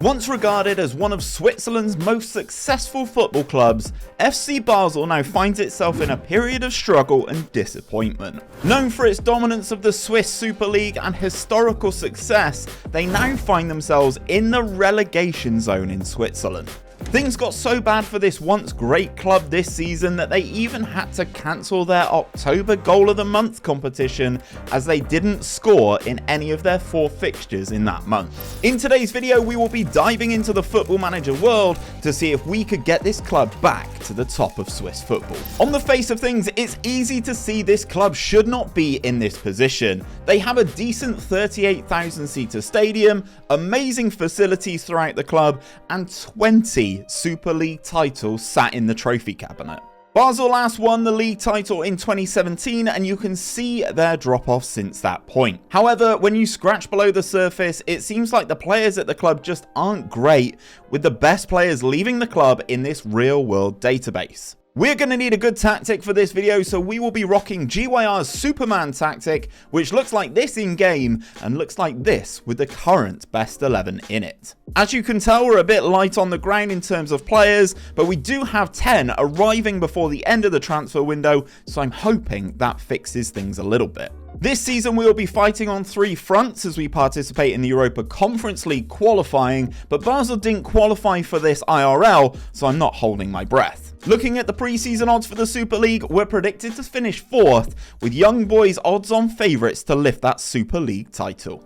Once regarded as one of Switzerland's most successful football clubs, FC Basel now finds itself in a period of struggle and disappointment. Known for its dominance of the Swiss Super League and historical success, they now find themselves in the relegation zone in Switzerland. Things got so bad for this once great club this season that they even had to cancel their October Goal of the Month competition as they didn't score in any of their 4 fixtures in that month. In today's video, we will be diving into the Football Manager world to see if we could get this club back to the top of Swiss football. On the face of things, it's easy to see this club should not be in this position. They have a decent 38,000 seater stadium, amazing facilities throughout the club, and 20 Super League titles sat in the trophy cabinet. Basel last won the league title in 2017 and you can see their drop off since that point. However, when you scratch below the surface, it seems like the players at the club just aren't great, with the best players leaving the club in this real world database. We're going to need a good tactic for this video, so we will be rocking GYR's Superman tactic, which looks like this in game and looks like this with the current best 11 in it. As you can tell, we're a bit light on the ground in terms of players, but we do have 10 arriving before the end of the transfer window, so I'm hoping that fixes things a little bit. This season we will be fighting on 3 fronts as we participate in the Europa Conference League qualifying, but Basel didn't qualify for this IRL, so I'm not holding my breath. Looking at the pre-season odds for the Super League, we're predicted to finish 4th, with Young Boys odds on favourites to lift that Super League title.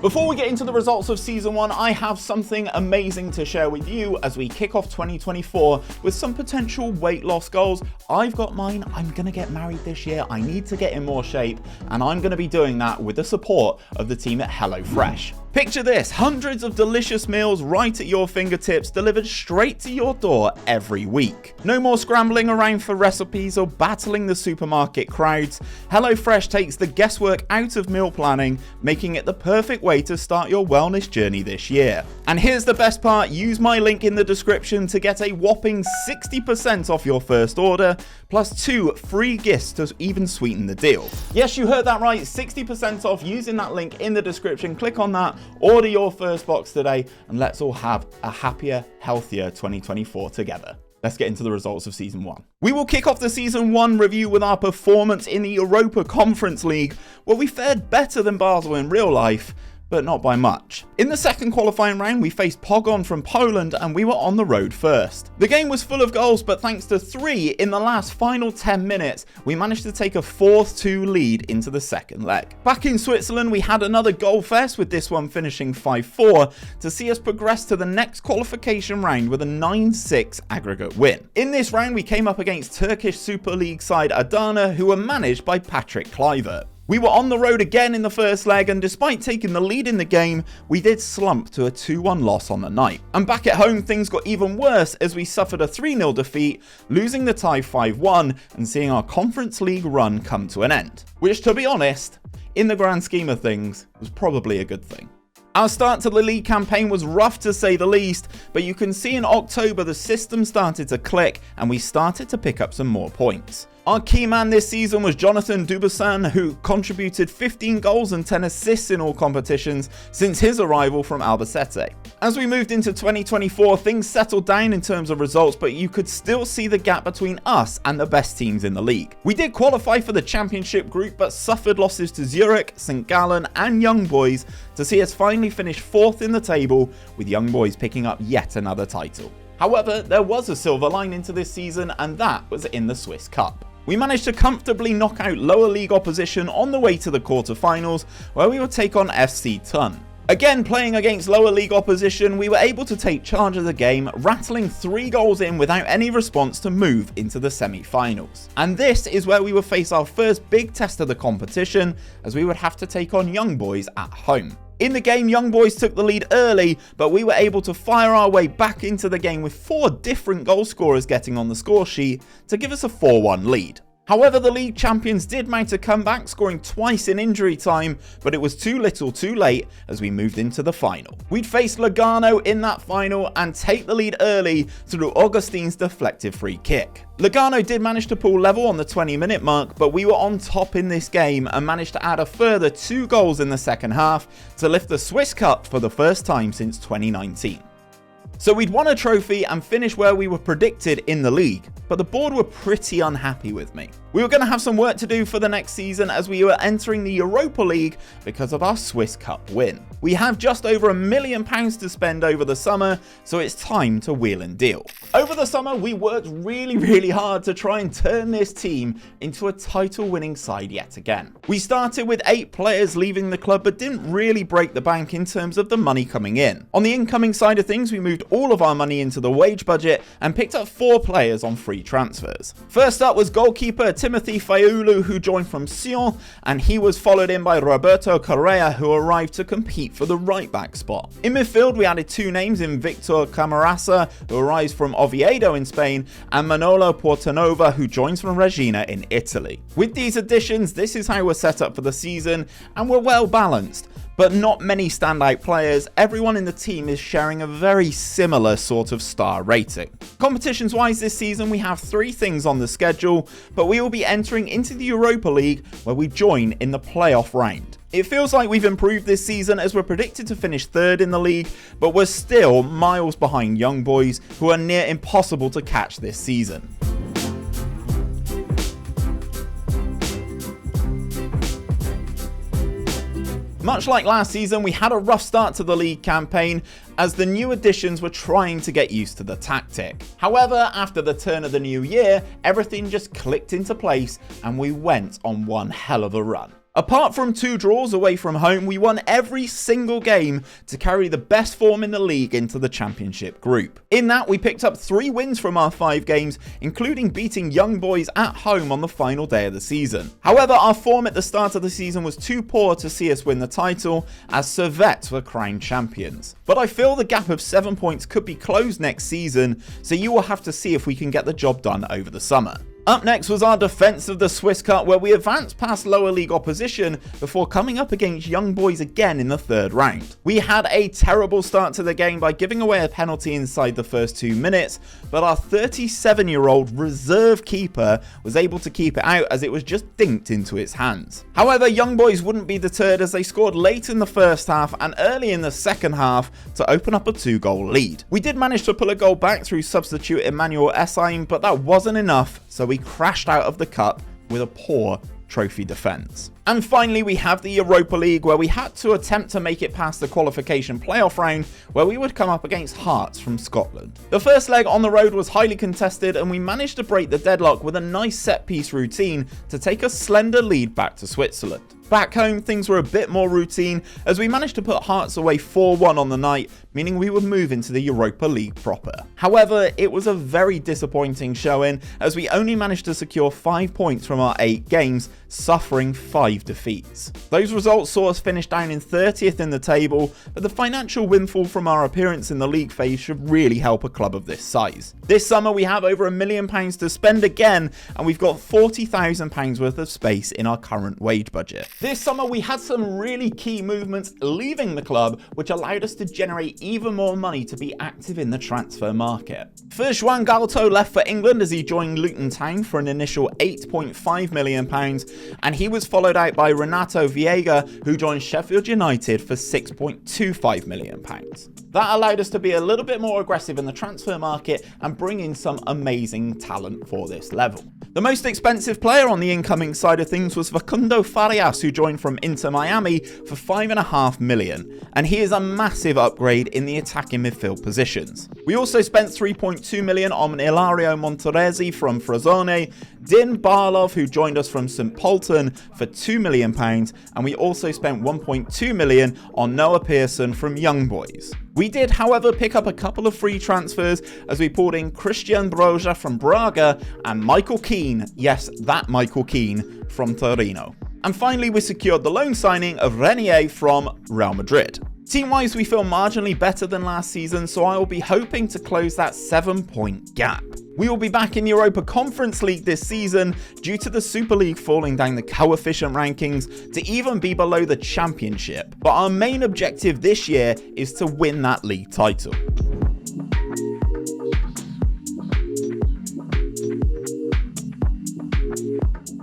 Before we get into the results of Season 1, I have something amazing to share with you as we kick off 2024 with some potential weight loss goals. I've got mine. I'm going to get married this year. I need to get in more shape, and I'm going to be doing that with the support of the team at HelloFresh. Picture this, hundreds of delicious meals right at your fingertips, delivered straight to your door every week. No more scrambling around for recipes or battling the supermarket crowds. HelloFresh takes the guesswork out of meal planning, making it the perfect way to start your wellness journey this year. And here's the best part, use my link in the description to get a whopping 60% off your first order, plus 2 free gifts to even sweeten the deal. Yes, you heard that right, 60% off using that link in the description. Click on that. Order your first box today, and let's all have a happier, healthier 2024 together. Let's get into the results of Season 1. We will kick off the Season 1 review with our performance in the Europa Conference League, where we fared better than Basel in real life, but not by much. In the second qualifying round, we faced Pogon from Poland and we were on the road first. The game was full of goals, but thanks to 3 in the last final 10 minutes, we managed to take a 4-2 lead into the second leg. Back in Switzerland, we had another goal fest, with this one finishing 5-4 to see us progress to the next qualification round with a 9-6 aggregate win. In this round, we came up against Turkish Super League side Addons, who were managed by Patrick Kluivert. We were on the road again in the first leg, and despite taking the lead in the game, we did slump to a 2-1 loss on the night. And back at home, things got even worse as we suffered a 3-0 defeat, losing the tie 5-1 and seeing our Conference League run come to an end. Which, to be honest, in the grand scheme of things, was probably a good thing. Our start to the league campaign was rough to say the least, but you can see in October the system started to click and we started to pick up some more points. Our key man this season was Jonathan Dubuisson, who contributed 15 goals and 10 assists in all competitions since his arrival from Albacete. As we moved into 2024, things settled down in terms of results, but you could still see the gap between us and the best teams in the league. We did qualify for the championship group, but suffered losses to Zurich, St. Gallen and Young Boys to see us finally finish 4th in the table, with Young Boys picking up yet another title. However, there was a silver lining to this season, and that was in the Swiss Cup. We managed to comfortably knock out lower league opposition on the way to the quarterfinals, where we would take on FC Thun. Again, playing against lower league opposition, we were able to take charge of the game, rattling 3 goals in without any response to move into the semi-finals. And this is where we would face our first big test of the competition, as we would have to take on Young Boys at home. In the game, Young Boys took the lead early, but we were able to fire our way back into the game with 4 different goal scorers getting on the score sheet to give us a 4-1 lead. However, the league champions did mount a comeback, scoring twice in injury time, but it was too little too late as we moved into the final. We'd face Lugano in that final and take the lead early through Augustin's deflected free kick. Lugano did manage to pull level on the 20-minute mark, but we were on top in this game and managed to add a further 2 goals in the second half to lift the Swiss Cup for the first time since 2019. So we'd won a trophy and finished where we were predicted in the league, but the board were pretty unhappy with me. We were going to have some work to do for the next season as we were entering the Europa League because of our Swiss Cup win. We have just over £1 million to spend over the summer, so it's time to wheel and deal. Over the summer, we worked really hard to try and turn this team into a title-winning side yet again. We started with 8 players leaving the club, but didn't really break the bank in terms of the money coming in. On the incoming side of things, we moved all of our money into the wage budget and picked up 4 players on free transfers. First up was goalkeeper Timothy Fayulu, who joined from Sion, and he was followed in by Roberto Correa, who arrived to compete for the right back spot. In midfield, we added 2 names in Victor Camarasa, who arrives from Oviedo in Spain, and Manolo Portanova, who joins from Regina in Italy. With these additions, this is how we're set up for the season, and we're well balanced. But not many standout players. Everyone in the team is sharing a very similar sort of star rating. Competitions wise this season, we have 3 things on the schedule, but we will be entering into the Europa League where we join in the playoff round. It feels like we've improved this season as we're predicted to finish 3rd in the league, but we're still miles behind Young Boys, who are near impossible to catch this season. Much like last season, we had a rough start to the league campaign as the new additions were trying to get used to the tactic. However, after the turn of the new year, everything just clicked into place and we went on one hell of a run. Apart from 2 draws away from home, we won every single game to carry the best form in the league into the championship group. In that, we picked up 3 wins from our 5 games, including beating Young Boys at home on the final day of the season. However, our form at the start of the season was too poor to see us win the title, as Servette were crowned champions. But I feel the gap of 7 points could be closed next season, so you will have to see if we can get the job done over the summer. Up next was our defence of the Swiss Cup, where we advanced past lower league opposition before coming up against Young Boys again in the 3rd round. We had a terrible start to the game by giving away a penalty inside the first 2 minutes, but our 37-year-old reserve keeper was able to keep it out as it was just dinked into its hands. However, Young Boys wouldn't be deterred as they scored late in the first half and early in the second half to open up a 2-goal lead. We did manage to pull a goal back through substitute Emmanuel Essaim, but that wasn't enough, so we crashed out of the cup with a poor trophy defence. And finally, we have the Europa League, where we had to attempt to make it past the qualification playoff round, where we would come up against Hearts from Scotland. The first leg on the road was highly contested, and we managed to break the deadlock with a nice set-piece routine to take a slender lead back to Switzerland. Back home, things were a bit more routine as we managed to put Hearts away 4-1 on the night, meaning we would move into the Europa League proper. However, it was a very disappointing showing as we only managed to secure 5 points from our 8 games, suffering 5 defeats. Those results saw us finish down in 30th in the table, but the financial windfall from our appearance in the league phase should really help a club of this size. This summer we have over £1 million to spend again, and we've got £40,000 worth of space in our current wage budget. This summer we had some really key movements leaving the club, which allowed us to generate even more money to be active in the transfer market. First, Juan Galto left for England as he joined Luton Town for an initial £8.5 million, and he was followed out by Renato Viega, who joined Sheffield United for £6.25 million. That allowed us to be a little bit more aggressive in the transfer market and bring in some amazing talent for this level. The most expensive player on the incoming side of things was Facundo Farias, who joined from Inter Miami for $5.5 million, and he is a massive upgrade in the attacking midfield positions. We also spent $3.2 million on Ilario Monteresi from Frosinone, Din Barlov, who joined us from St Polten for £2 million, and we also spent $1.2 million on Noah Pearson from Young Boys. We did, however, pick up a couple of free transfers as we pulled in Christian Broja from Braga and Michael Keane, yes, that Michael Keane, from Torino. And finally, we secured the loan signing of Renier from Real Madrid. Team-wise, we feel marginally better than last season, so I will be hoping to close that 7-point gap. We will be back in the Europa Conference League this season due to the Super League falling down the coefficient rankings to even be below the Championship. But our main objective this year is to win that league title.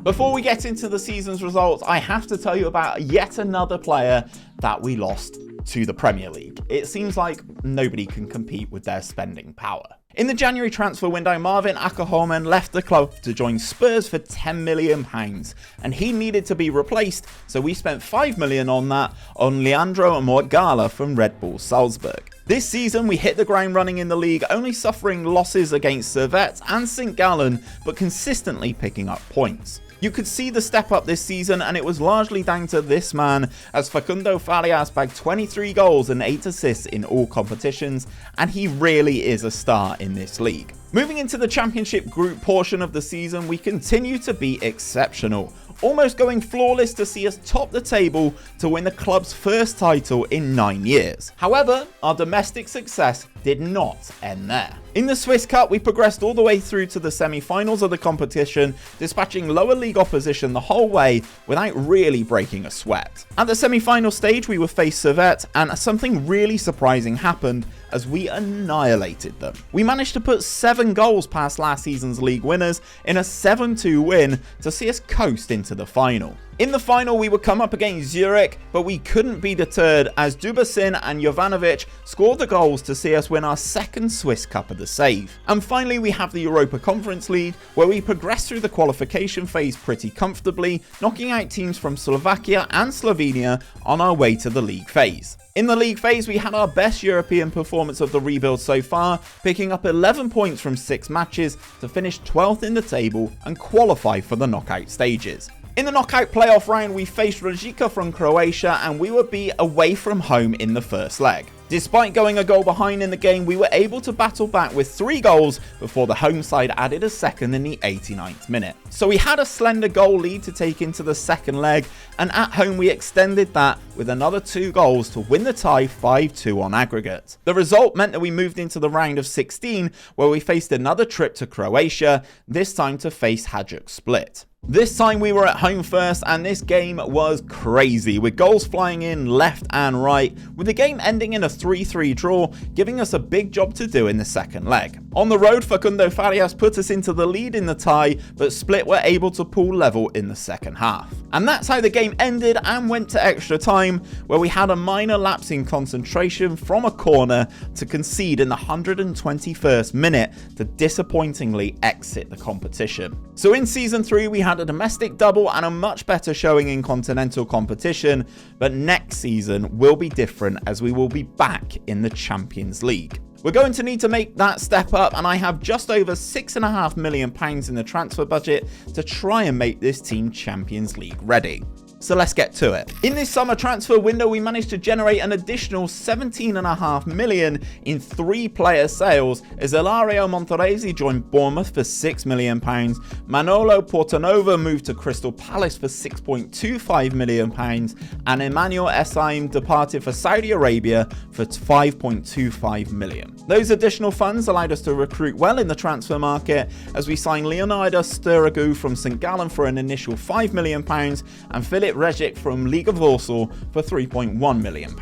Before we get into the season's results, I have to tell you about yet another player that we lost to the Premier League. It seems like nobody can compete with their spending power. In the January transfer window, Marvin Akkerholmen left the club to join Spurs for £10 million, and he needed to be replaced, so we spent £5 million on that on Leandro Morgala from Red Bull Salzburg. This season, we hit the ground running in the league, only suffering losses against Servette and St. Gallen, but consistently picking up points. You could see the step up this season, and it was largely down to this man, as Facundo Farias bagged 23 goals and 8 assists in all competitions, and he really is a star in this league. Moving into the Championship group portion of the season, we continue to be exceptional, almost going flawless to see us top the table to win the club's first title in 9 years. However, our domestic success did not end there. In the Swiss Cup, we progressed all the way through to the semi-finals of the competition, dispatching lower league opposition the whole way without really breaking a sweat. At the semi-final stage, we were faced Servette, and something really surprising happened as we annihilated them. We managed to put 7 goals past last season's league winners in a 7-2 win to see us coast into the final. In the final, we would come up against Zurich, but we couldn't be deterred as Dubasin and Jovanovic scored the goals to see us win our second Swiss Cup of the Save. And finally, we have the Europa Conference League, where we progressed through the qualification phase pretty comfortably, knocking out teams from Slovakia and Slovenia on our way to the league phase. In the league phase, we had our best European performance of the rebuild so far, picking up 11 points from 6 matches to finish 12th in the table and qualify for the knockout stages. In the knockout playoff round, we faced Rijeka from Croatia, and we would be away from home in the first leg. Despite going a goal behind in the game, we were able to battle back with 3 goals before the home side added a second in the 89th minute. So we had a slender goal lead to take into the second leg, and at home we extended that with another 2 goals to win the tie 5-2 on aggregate. The result meant that we moved into the round of 16, where we faced another trip to Croatia, this time to face Hajduk Split. This time we were at home first, and this game was crazy, with goals flying in left and right, with the game ending in a 3-3 draw, giving us a big job to do in the second leg. On the road, Facundo Farias put us into the lead in the tie, but Split were able to pull level in the second half. And that's how the game ended and went to extra time, where we had a minor lapse in concentration from a corner to concede in the 121st minute to disappointingly exit the competition. So in Season 3, we had a domestic double and a much better showing in continental competition, but next season will be different as we will be back in the Champions League. We're going to need to make that step up, and I have just over £6.5 million in the transfer budget to try and make this team Champions League ready. So let's get to it. In this summer transfer window, we managed to generate an additional £17.5 million in 3 player sales as Ilario Monterresi joined Bournemouth for £6 million, Manolo Portanova moved to Crystal Palace for £6.25 million, and Emmanuel Essaim departed for Saudi Arabia for £5.25 million. Those additional funds allowed us to recruit well in the transfer market as we signed Leonidas Sturagou from St. Gallen for an initial £5 million and Filip Regic from Liga Warsaw for £3.1 million.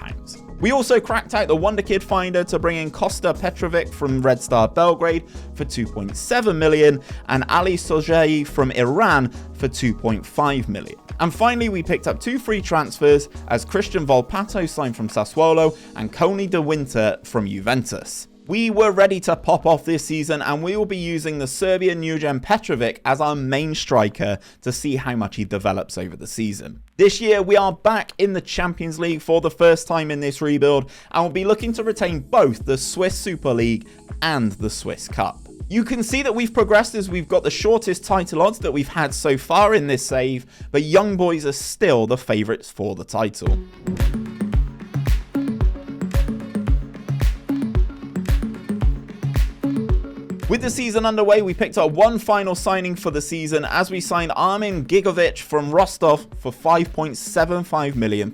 We also cracked out the Wonder Kid finder to bring in Kosta Petrovic from Red Star Belgrade for £2.7 million and Ali Sojei from Iran for £2.5 million. And finally, we picked up 2 free transfers as Christian Volpato signed from Sassuolo and Koni de Winter from Juventus. We were ready to pop off this season, and we will be using the Serbian Njugan Petrovic as our main striker to see how much he develops over the season. This year, we are back in the Champions League for the first time in this rebuild, and will be looking to retain both the Swiss Super League and the Swiss Cup. You can see that we've progressed as we've got the shortest title odds that we've had so far in this save, but Young Boys are still the favourites for the title. With the season underway, we picked up one final signing for the season as we signed Armin Gigovic from Rostov for £5.75 million,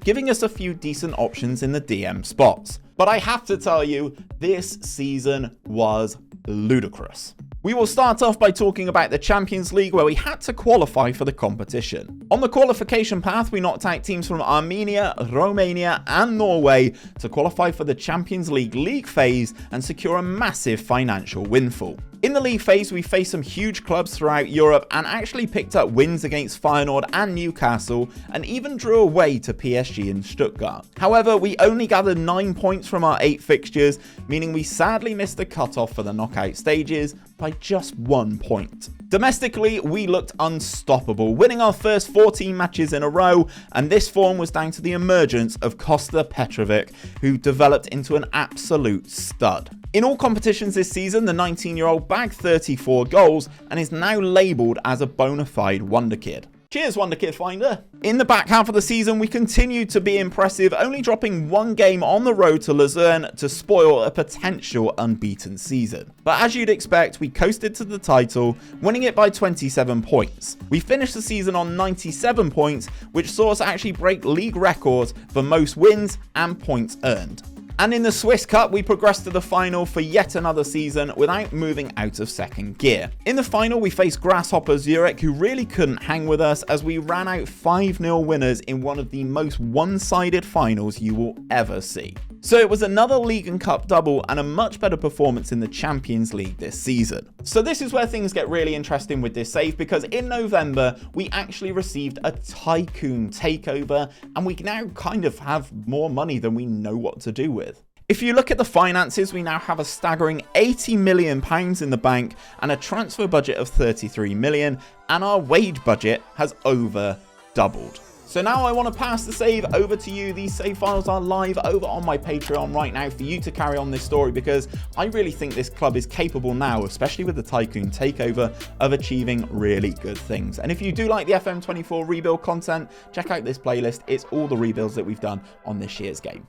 giving us a few decent options in the DM spots. But I have to tell you, this season was ludicrous. We will start off by talking about the Champions League, where we had to qualify for the competition. On the qualification path, we knocked out teams from Armenia, Romania and Norway to qualify for the Champions League phase and secure a massive financial windfall. In the league phase, we faced some huge clubs throughout Europe and actually picked up wins against Feyenoord and Newcastle, and even drew away to PSG and Stuttgart. However, we only gathered 9 points from our 8 fixtures, meaning we sadly missed the cutoff for the knockout stages by just 1 point. Domestically, we looked unstoppable, winning our first 14 matches in a row, and this form was down to the emergence of Kosta Petrovic, who developed into an absolute stud. In all competitions this season, the 19-year-old bagged 34 goals and is now labelled as a bona fide wonder kid. Cheers, Wonder Kid Finder. In the back half of the season, we continued to be impressive, only dropping one game on the road to Luzern to spoil a potential unbeaten season. But as you'd expect, we coasted to the title, winning it by 27 points. We finished the season on 97 points, which saw us actually break league records for most wins and points earned. And in the Swiss Cup, we progressed to the final for yet another season without moving out of second gear. In the final, we faced Grasshopper Zurich, who really couldn't hang with us as we ran out 5-0 winners in one of the most one-sided finals you will ever see. So it was another League and Cup double and a much better performance in the Champions League this season. So this is where things get really interesting with this save, because in November, we actually received a tycoon takeover, and we now kind of have more money than we know what to do with. If you look at the finances, we now have a staggering £80 million in the bank and a transfer budget of £33 million, and our wage budget has over doubled. So now I want to pass the save over to you. These save files are live over on my Patreon right now for you to carry on this story, because I really think this club is capable now, especially with the Tycoon takeover, of achieving really good things. And if you do like the FM24 rebuild content, check out this playlist. It's all the rebuilds that we've done on this year's game.